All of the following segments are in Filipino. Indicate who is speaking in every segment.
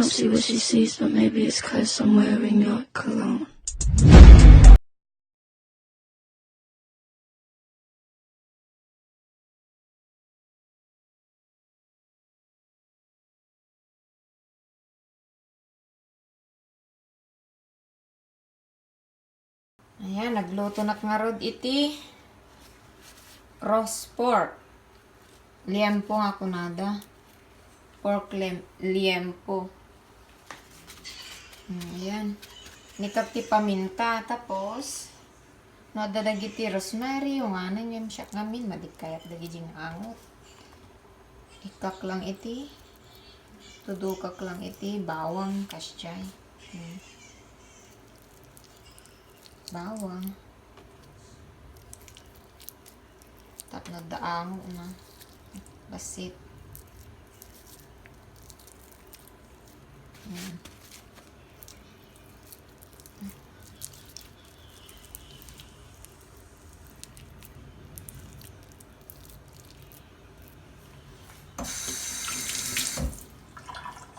Speaker 1: don't see what she sees, but maybe it's 'cause I'm wearing your cologne.
Speaker 2: Ayan, nagluto na nga rod iti roast pork. Liempo nga kunada. Pork liempo. Ayan. Nikap ti paminta. Tapos, nadadagiti rosemary. Yung anang yung siya ngamin. Madikayat dagijing angot. Ikak lang iti. Tudukak lang iti. Bawang kasyay. Bawang. Tap na daang na. Basit.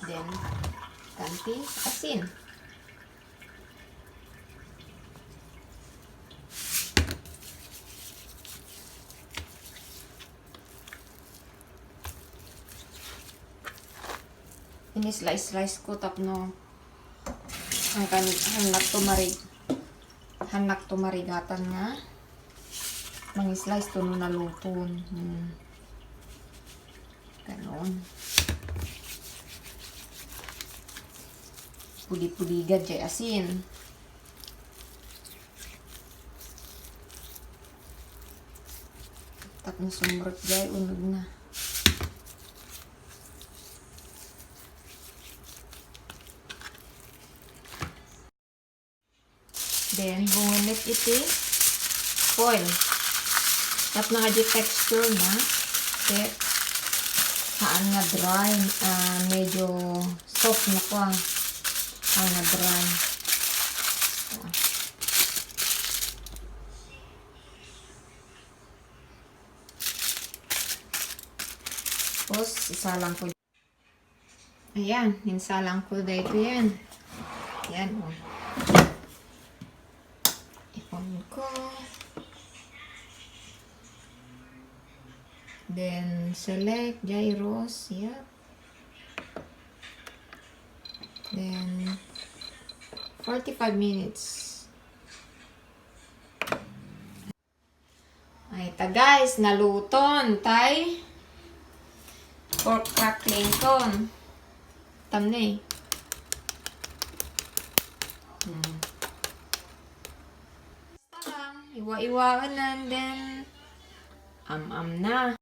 Speaker 2: Then, kanti asin. Ini-slice ko tapno ang hanak tumarigatan nga mang-slice to no naluton. Ganon. Pudi-pudigad jay asin. Tapno sumrot jay unod na. Then, bungunit iti foil. Tap na nga texture na. Kaya, haan nga dry. Medyo soft na ko ang nga dry. Tapos, isalang ko. Ayan, insalang ko dito yan. Ayan, o. Ko. Then select gyros, yep. Then 45 minutes. Ay ta guys, naluton tay pork crackling con. Tamne. Iwa-iwaan and then am na.